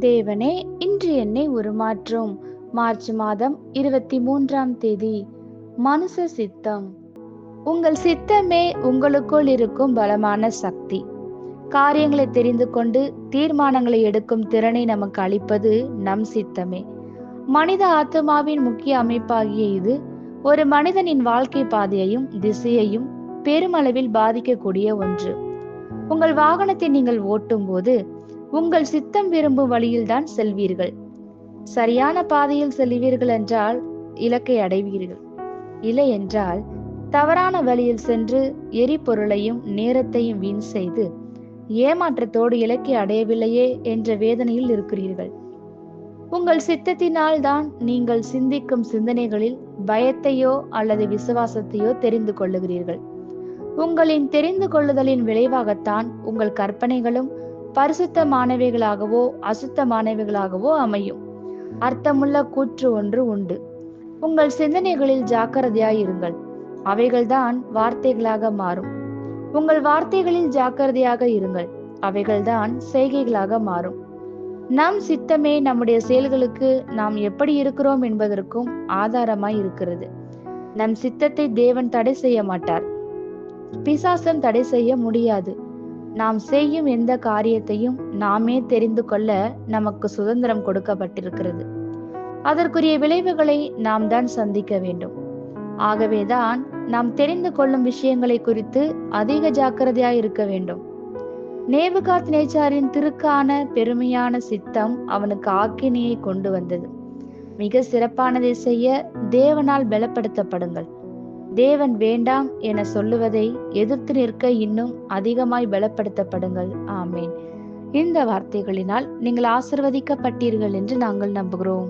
தேவனே, இன்று என்னை உருமாற்றும். மார்ச் மாதம் 23ஆம் தேதி. மனுஷ சித்தம். உங்கள் சித்தமே உங்களுக்குள் இருக்கும் பலமான சக்தி. காரியங்களை தெரிந்து கொண்டு தீர்மானங்களை எடுக்கும் திறனை நமக்கு அளிப்பது நம் சித்தமே. மனித ஆத்மாவின் முக்கிய அமைப்பாகிய இது ஒரு மனிதனின் வாழ்க்கை பாதையையும் திசையையும் பெருமளவில் பாதிக்கக்கூடிய ஒன்று. உங்கள் வாகனத்தை நீங்கள் ஓட்டும் போது உங்கள் சித்தம் விரும்பும் வழியில்தான் செல்வீர்கள். சரியான பாதையில் செல்வீர்கள் என்றால் இலக்கை அடைவீர்கள். இல்லை என்றால் தவறான வழியில் சென்று எரிபொருளையும் நேரத்தையும் வீண் செய்து ஏமாற்றத்தோடு இலக்கை அடையவில்லையே என்ற வேதனையில் இருக்கிறீர்கள். உங்கள் சித்தத்தினால் தான் நீங்கள் சிந்திக்கும் சிந்தனைகளில் பயத்தையோ அல்லது விசுவாசத்தையோ தெரிந்து கொள்ளுகிறீர்கள். உங்களின் தெரிந்து கொள்ளுதலின் விளைவாகத்தான் உங்கள் கற்பனைகளும் பரிசுத்தமானவைகளாகவோ அசுத்தமானவைகளாகவோ அமையும். அர்த்தமுள்ள கூற்று ஒன்று உண்டு: உங்கள் சிந்தனைகளில் ஜாக்கிரதையாயிருங்கள், அவைகள்தான் வார்த்தைகளாக மாறும். உங்கள் வார்த்தைகளில் ஜாக்கிரதையாக இருங்கள், அவைகள்தான் செய்கைகளாக மாறும். நம் சித்தமே நம்முடைய செயல்களுக்கு நாம் எப்படி இருக்கிறோம் என்பதற்கும் ஆதாரமாய் இருக்கிறது. நம் சித்தத்தை தேவன் தடை செய்ய மாட்டார், பிசாசம் தடை செய்ய முடியாது. நாம் செய்யும் எந்த காரியத்தையும் நாமே தெரிந்து கொள்ள நமக்கு சுதந்திரம் கொடுக்கப்பட்டிருக்கிறது. அதற்குரிய விளைவுகளை நாம் தான் சந்திக்க வேண்டும். ஆகவேதான் நாம் தெரிந்து கொள்ளும் விஷயங்களை குறித்து அதிக ஜாக்கிரதையாய் இருக்க வேண்டும். நேபுகாத்நேச்சாரின் திருக்கான பெருமையான சித்தம் அவனுக்கு ஆக்கினையை கொண்டு வந்தது. மிக சிறப்பானதை செய்ய தேவனால் பலப்படுத்தப்படுங்கள். தேவன் வேண்டாம் என சொல்லுவதை எதிர்த்து நிற்க இன்னும் அதிகமாய் பலப்படுத்தப்படுங்கள். ஆமேன். இந்த வார்த்தைகளினால் நீங்கள் ஆசிர்வதிக்கப்பட்டீர்கள் என்று நாங்கள் நம்புகிறோம்.